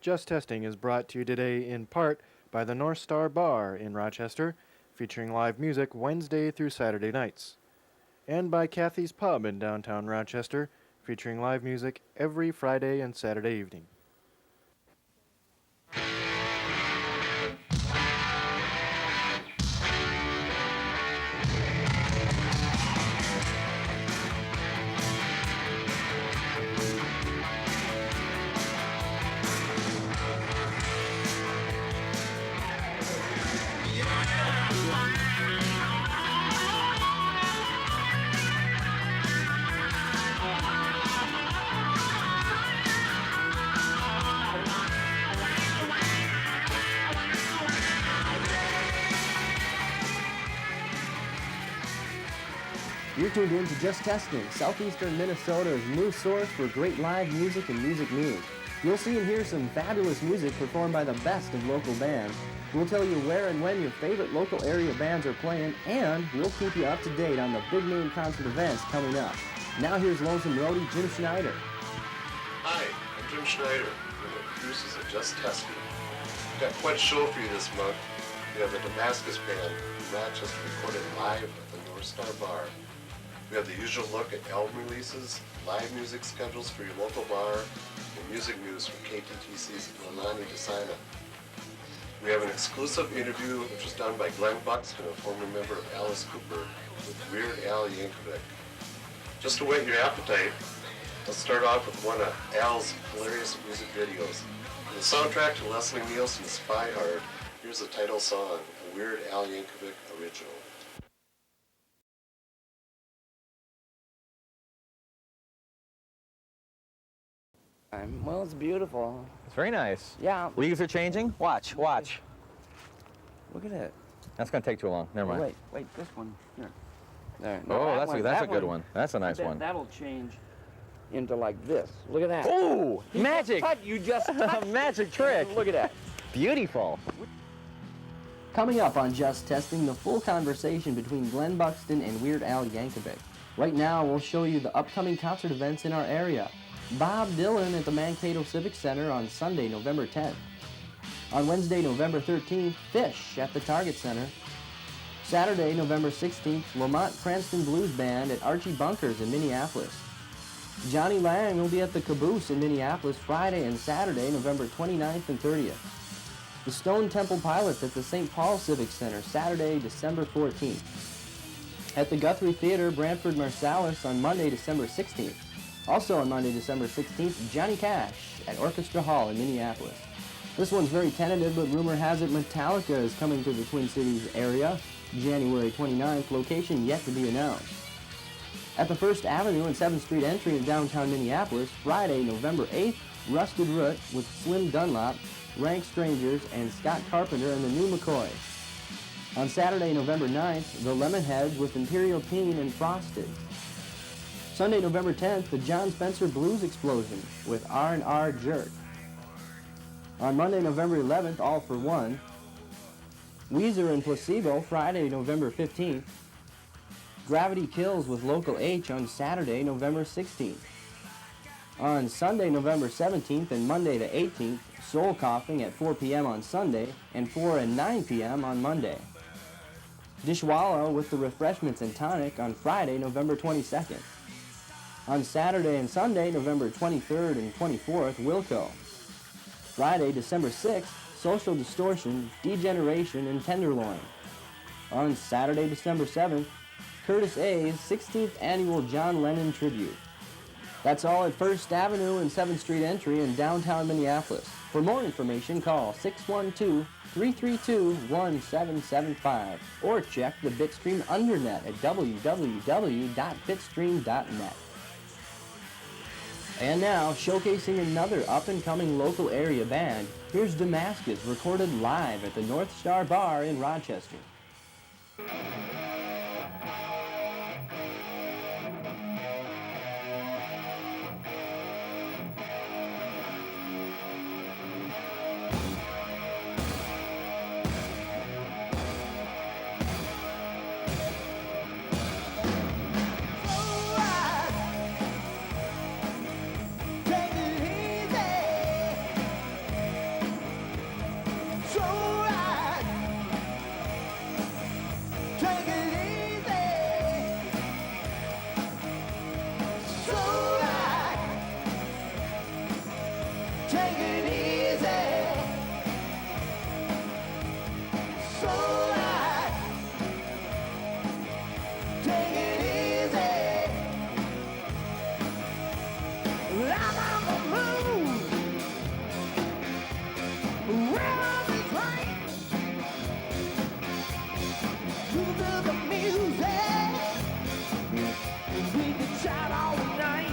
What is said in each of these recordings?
Just Testing is brought to you today in part by the North Star Bar in Rochester, featuring live music Wednesday through Saturday nights, and by Kathy's Pub in downtown Rochester, featuring live music every Friday and Saturday evening. You're tuned in to Just Testing, southeastern Minnesota's new source for great live music and music news. You'll see and hear some fabulous music performed by the best of local bands. We'll tell you where and when your favorite local area bands are playing, and we'll keep you up to date on the big name concert events coming up. Now here's Lonesome Roadie Jim Schneider. Hi, I'm Jim Schneider, one of the producers of Just Testing. We've got quite a show for you this month. We have the Damascus Band from Rochester recorded live at the North Star Bar. We have the usual look at album releases, live music schedules for your local bar, and music news from KTTC's Lalani Desina. We have an exclusive interview which was done by Glen Buxton, a former member of Alice Cooper, with Weird Al Yankovic. Just to whet your appetite, let's start off with one of Al's hilarious music videos. The soundtrack to Leslie Nielsen's Spy Hard, here's the title song, a Weird Al Yankovic original. Well, it's beautiful. It's very nice. Yeah. Leaves are changing. Watch, watch. Look at it. That's going to take too long. Never mind. Wait, this one. Here. There. Oh, that's a good one. That's a nice one. That'll change into like this. Look at that. Oh, magic. You just touched. Magic trick. Look at that. Beautiful. Coming up on Just Testing, the full conversation between Glen Buxton and Weird Al Yankovic. Right now, we'll show you the upcoming concert events in our area. Bob Dylan at the Mankato Civic Center on Sunday, November 10th. On Wednesday, November 13th, Fish at the Target Center. Saturday, November 16th, Lamont Cranston Blues Band at Archie Bunker's in Minneapolis. Johnny Lang will be at the Caboose in Minneapolis Friday and Saturday, November 29th and 30th. The Stone Temple Pilots at the St. Paul Civic Center, Saturday, December 14th. At the Guthrie Theater, Brantford Marsalis on Monday, December 16th. Also on Monday, December 16th, Johnny Cash at Orchestra Hall in Minneapolis. This one's very tentative, but rumor has it Metallica is coming to the Twin Cities area, January 29th, location yet to be announced. At the First Avenue and 7th Street entry in downtown Minneapolis, Friday, November 8th, Rusted Root with Slim Dunlop, Rank Strangers, and Scott Carpenter and the New McCoy. On Saturday, November 9th, the Lemonheads with Imperial Teen and Frosted. Sunday, November 10th, the John Spencer Blues Explosion with R&R Jerk. On Monday, November 11th, All for One. Weezer and Placebo, Friday, November 15th. Gravity Kills with Local H on Saturday, November 16th. On Sunday, November 17th and Monday the 18th, Soul Coughing at 4 p.m. on Sunday and 4 and 9 p.m. on Monday. Dishwalla with the Refreshments and Tonic on Friday, November 22nd. On Saturday and Sunday, November 23rd and 24th, Wilco. Friday, December 6th, Social Distortion, Degeneration, and Tenderloin. On Saturday, December 7th, Curtis A's 16th Annual John Lennon Tribute. That's all at First Avenue and 7th Street entry in downtown Minneapolis. For more information, call 612-332-1775 or check the Bitstream Undernet at www.bitstream.net. And now, showcasing another up-and-coming local area band, here's Damascus, recorded live at the North Star Bar in Rochester. shout all night.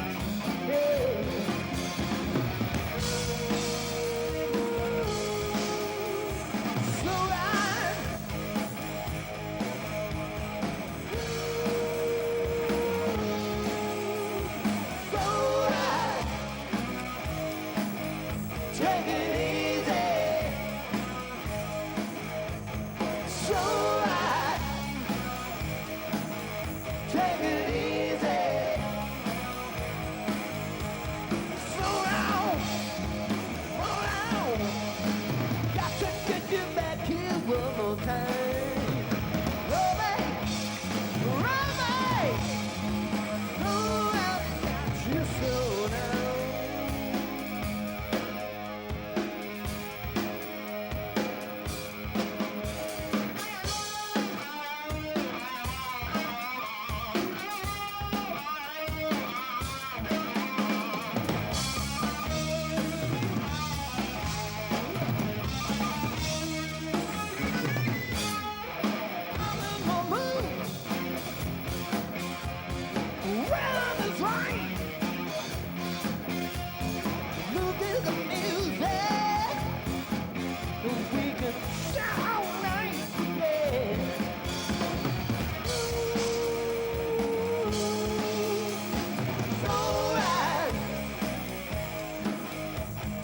Yeah. Slow ride. Slow ride. Take it easy. Slow ride. Take it easy. Slow down. Slow down. Got to get you back here one more time. Roadie, Roadie. Oh, I got you slow down.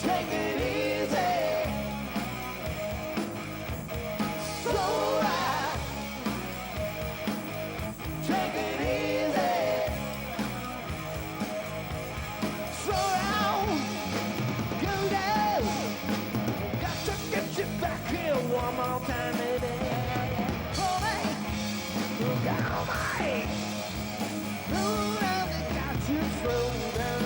Take it easy. Slow ride. Take it easy. Slow down. Go down. Got to get you back here one more time, baby. Oh, hey. Down, mate. Oh, now they got you slow down.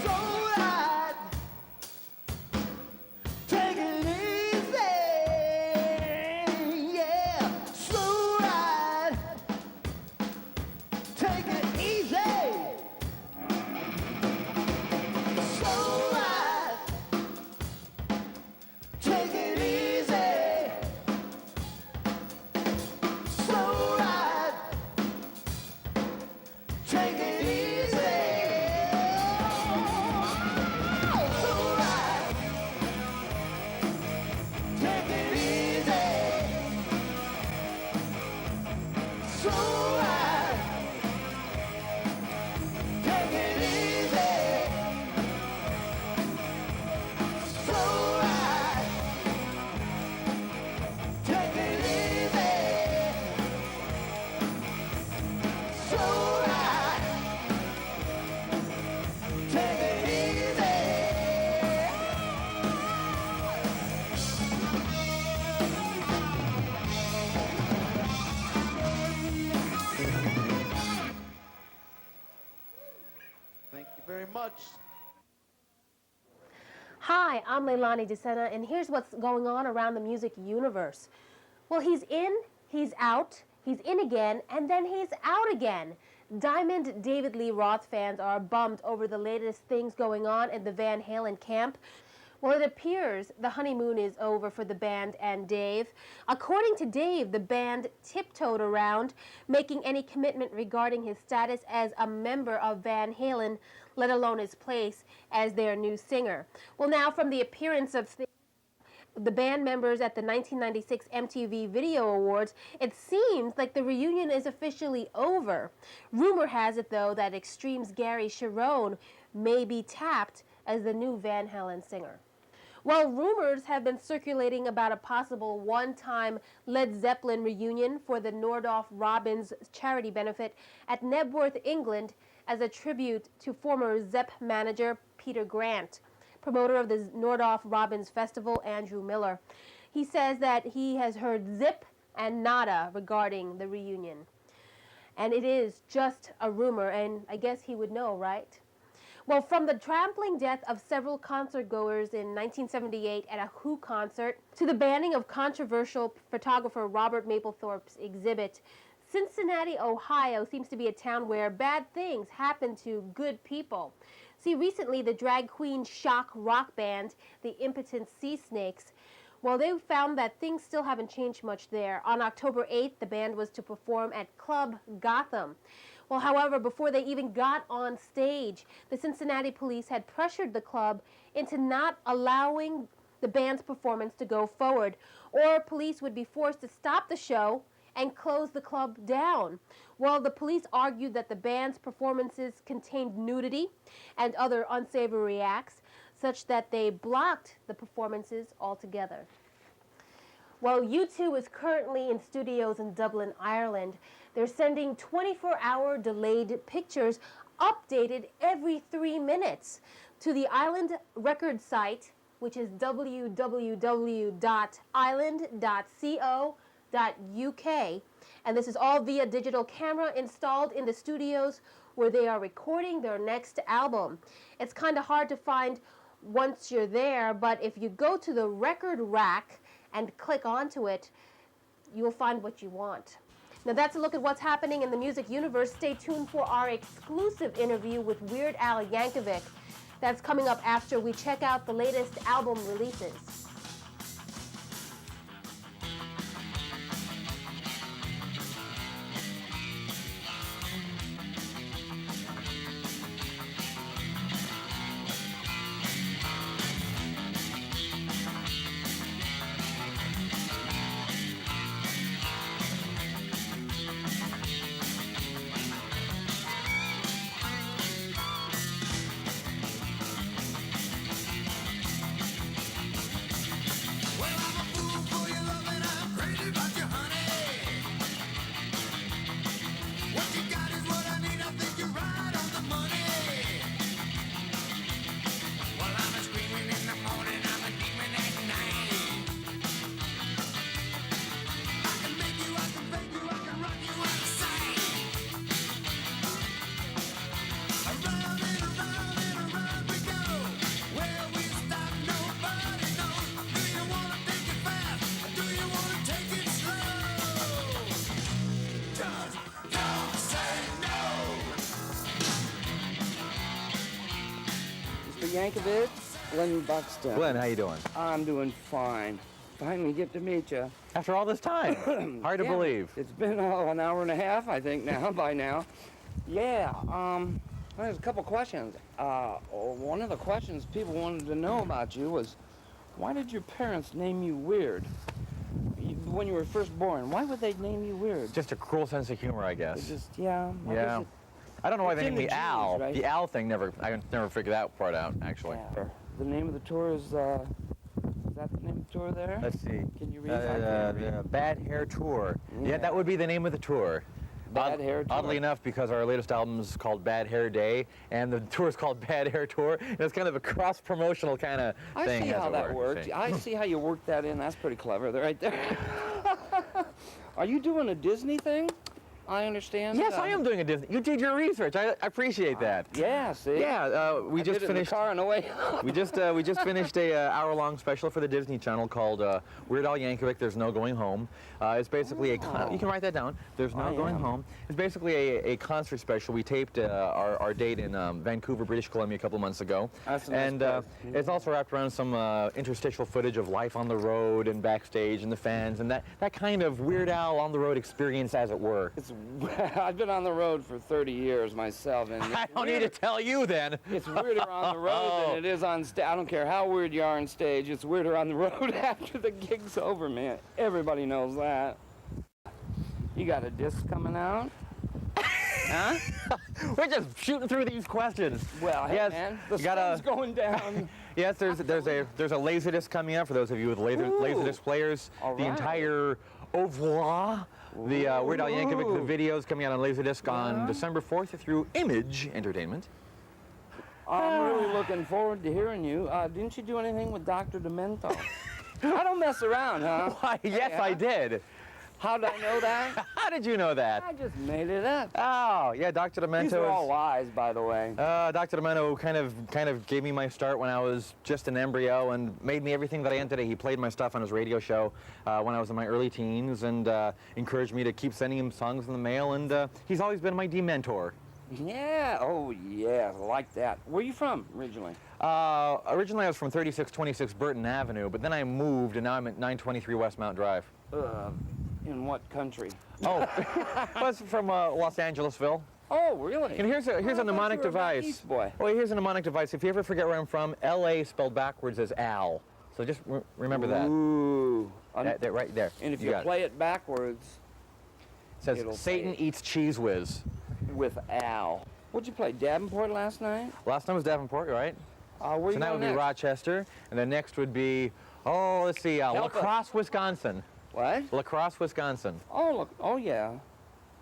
Slow ride. Take it easy. Yeah. Slow ride. Take it easy. Slow ride. Take it easy. Slow ride. Take it easy. Slow ride. Take it easy. Slow ride. Take it easy. Slow ride. Take it easy. Slow ride. Take it easy. Thank you very much. Hi, I'm Leilani DeSena, and here's what's going on around the music universe. Well, he's in, he's out, he's in again, and then he's out again. Diamond David Lee Roth fans are bummed over the latest things going on in the Van Halen camp. Well, it appears the honeymoon is over for the band and Dave. According to Dave, the band tiptoed around making any commitment regarding his status as a member of Van Halen, let alone his place as their new singer. Well, now from the appearance of the band members at the 1996 MTV Video Awards, it seems like the reunion is officially over. Rumor has it, though, that Extreme's Gary Cherone may be tapped as the new Van Halen singer. Well, rumors have been circulating about a possible one-time Led Zeppelin reunion for the Nordhoff Robbins charity benefit at Nebworth, England, as a tribute to former Zepp manager Peter Grant, promoter of the Nordhoff Robbins Festival, Andrew Miller. He says that he has heard zip and nada regarding the reunion. And it is just a rumor, and I guess he would know, right? Well, from the trampling death of several concert-goers in 1978 at a Who concert to the banning of controversial photographer Robert Mapplethorpe's exhibit, Cincinnati, Ohio seems to be a town where bad things happen to good people. See, recently the drag queen shock rock band, the Impotent Sea Snakes, well, they found that things still haven't changed much there. On October 8th, the band was to perform at Club Gotham. Well, however, before they even got on stage, the Cincinnati police had pressured the club into not allowing the band's performance to go forward, or police would be forced to stop the show and close the club down. Well, the police argued that the band's performances contained nudity and other unsavory acts, such that they blocked the performances altogether. Well, U2 is currently in studios in Dublin, Ireland. They're sending 24-hour delayed pictures updated every 3 minutes to the Island record site, which is www.island.co.uk. And this is all via digital camera installed in the studios where they are recording their next album. It's kind of hard to find once you're there, but if you go to the record rack and click onto it, you'll find what you want. Now that's a look at what's happening in the music universe. Stay tuned for our exclusive interview with Weird Al Yankovic. That's coming up after we check out the latest album releases. Yankovic, Glen Buxton. Glenn, how you doing? I'm doing fine. Finally get to meet you. After all this time. Hard to believe. It's been an hour and a half, I think, now, by now. Yeah, there's a couple questions. One of the questions people wanted to know about you was, why did your parents name you Weird? When you were first born, why would they name you Weird? Just a cruel sense of humor, I guess. Just, yeah. Yeah. I don't know why they named me Al. Right? The Al thing, I never figured that part out, actually. Yeah. The name of the tour is that the name of the tour there? Let's see. Can you read The Bad Hair Tour. Yeah, that would be the name of the tour. Bad Hair Tour. Oddly enough, because our latest album is called Bad Hair Day, and the tour is called Bad Hair Tour, and it's kind of a cross-promotional kind of thing. I see how that worked. I see how you worked that in. That's pretty clever. They're right there. Are you doing a Disney thing? I understand. Yes, I am doing a Disney. You did your research. I appreciate that. Yeah, see. Yeah, we just finished. In the car on the way. we just finished a hour-long special for the Disney Channel called Weird Al Yankovic. There's No Going Home. It's basically you can write that down. There's No Going Home. It's basically a concert special. We taped our date in Vancouver, British Columbia, a couple of months ago. That's a nice place. It's also wrapped around some interstitial footage of life on the road and backstage and the fans and that kind of Weird Al on the road experience, as it were. I've been on the road for 30 years myself, and I don't need to tell you then. It's weirder on the road than it is on stage. I don't care how weird you are on stage. It's weirder on the road after the gig's over, man. Everybody knows that. You got a disc coming out? Huh? We're just shooting through these questions. Well, hey, yes, man, the you gotta- sun's going down. Yes, there's a Laserdisc coming up for those of you with Laserdisc players. All The right. entire oeuvre, the Weird Al Yankovic, the videos coming out on Laserdisc on December 4th through Image Entertainment. I'm really looking forward to hearing you. Didn't you do anything with Dr. Demento? I don't mess around, huh? Why, yes, Yeah. I did. How did I know that? How did you know that? I just made it up. Oh, yeah, Dr. Demento. These are all lies, by the way. Dr. Demento kind of gave me my start when I was just an embryo and made me everything that I am today. He played my stuff on his radio show when I was in my early teens and encouraged me to keep sending him songs in the mail, and he's always been my dementor. Yeah, oh yeah, I like that. Where are you from originally? Originally I was from 3626 Burton Avenue, but then I moved and now I'm at 923 West Mount Drive. In what country? Oh, I was from Los Angelesville. Oh, really? And here's a I thought mnemonic you were back device. east, boy. Well, here's a mnemonic device. If you ever forget where I'm from, L.A. spelled backwards as Al. So just remember that. Ooh. That right there. And if you you got it. play it backwards It says it'll Satan say- eats cheese whiz. with Al. What'd you play, Davenport last night? Last time was Davenport, right? Where So you that going would be next? Rochester, and then next would be, oh, let's see, Help La us. Crosse, Wisconsin. What? La Crosse, Wisconsin. Oh, look. Oh, yeah.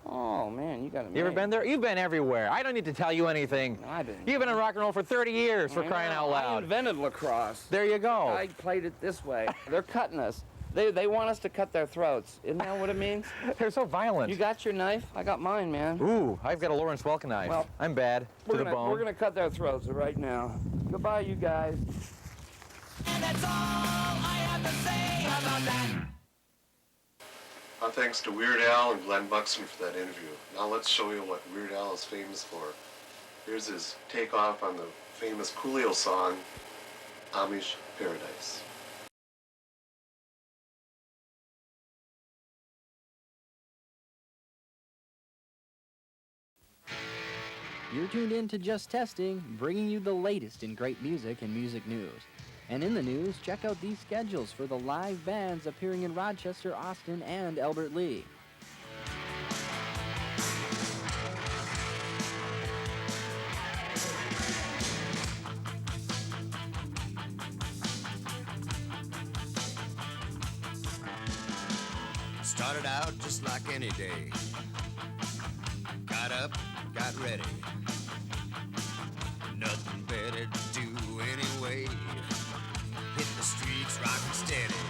Oh, man, you got it. You ever been there? You've been everywhere. I don't need to tell you anything. I've been. You've been in rock and roll for 30 years, for crying out I loud. invented lacrosse. There you go. I played it this way. They're cutting us. They want us to cut their throats. Isn't that what it means? They're so violent. You got your knife? I got mine, man. Ooh, I've got a Lawrence Welkin knife. Well, I'm bad to the bone. We're gonna cut their throats right now. Goodbye, you guys. And that's all I have to say about that. Thanks to Weird Al and Glen Buxton for that interview. Now let's show you what Weird Al is famous for. Here's his takeoff on the famous Coolio song, Amish Paradise. You're tuned in to Just Testing, bringing you the latest in great music and music news. And in the news, check out these schedules for the live bands appearing in Rochester, Austin, and Albert Lee. Started out just like any day. Got up, got ready. Nothing better to do anyway. Hit the streets rockin' steady.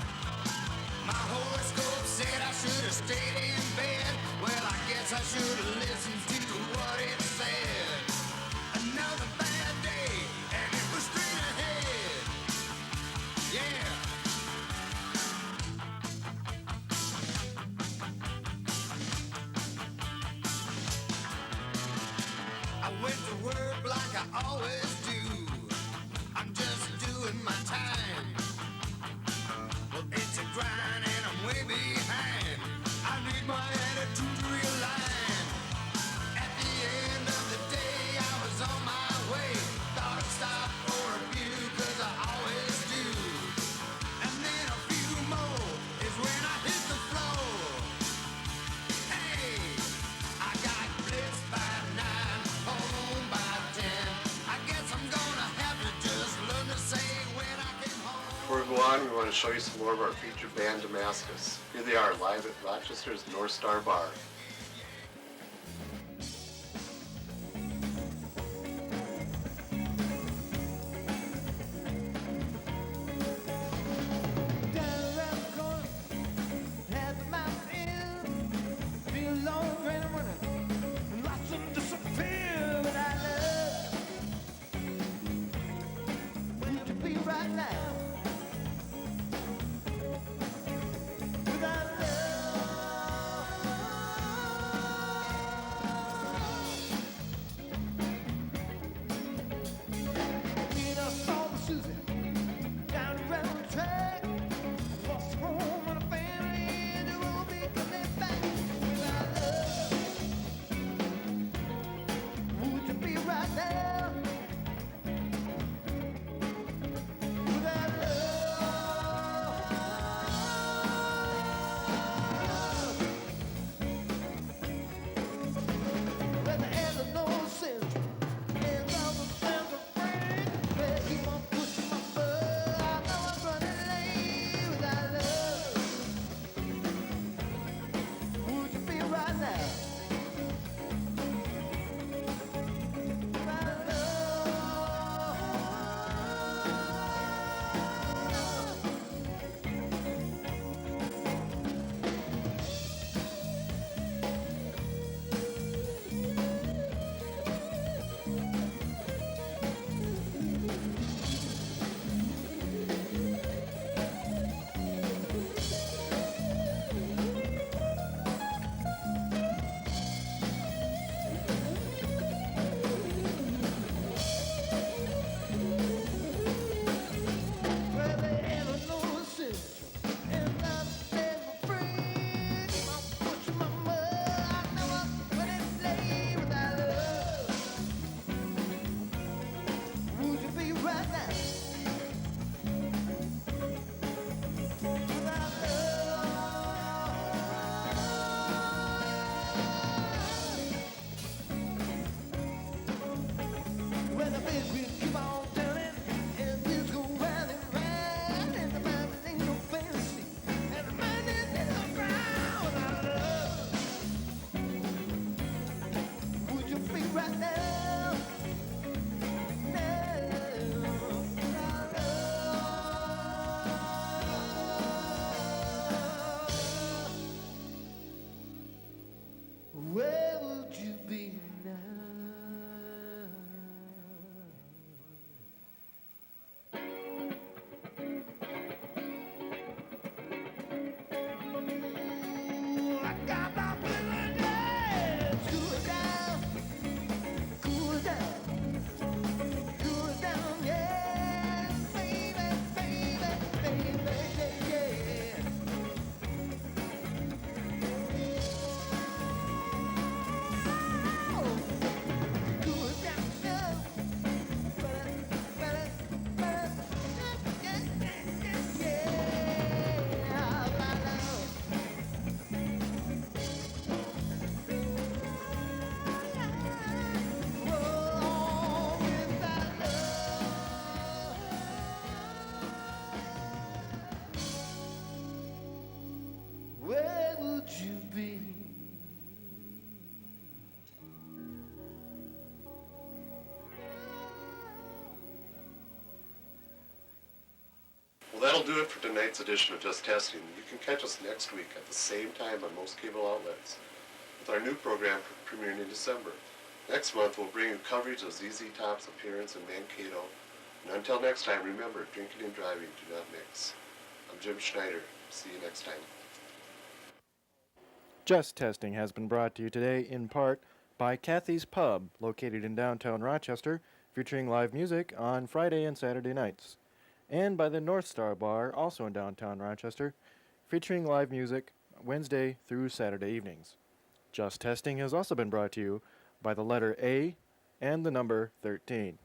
My horoscope said I should have stayed in bed. Well, I guess I should have listened to what it said. Another bad day, and it was straight ahead. Yeah. I went to work like I always do. I'm just doing my time. Well, it's a grind and I'm way behind. I need my attitude to realign. At the end of the day, I was on my way. Thought I'd stop for a few, cause I always do. And then a few more is when I hit the floor. Hey, I got blitzed by 9, home by 10. I guess I'm gonna have to just learn to say when I get home. Before we go on, we want to show you some more of our featured band, Damascus. Here they are, live at Rochester's North Star Bar. Down around the corner, have the mouth in. Feel long rain running, and lots of them disappear. But I love you to be right now. Without love, Where would you be now? I got my feeling, yeah. Cool it down, cool it down, cool it down, yeah. Baby, baby, baby, yeah. Cool it down, yeah. Where would you be? Well, that'll do it for tonight's edition of Just Testing. You can catch us next week at the same time on most cable outlets with our new program premiering in December. Next month, we'll bring you coverage of ZZ Top's appearance in Mankato. And until next time, remember, drinking and driving do not mix. I'm Jim Schneider. See you next time. Just Testing has been brought to you today in part by Kathy's Pub, located in downtown Rochester, featuring live music on Friday and Saturday nights, and by the North Star Bar, also in downtown Rochester, featuring live music Wednesday through Saturday evenings. Just Testing has also been brought to you by the letter A and the number 13.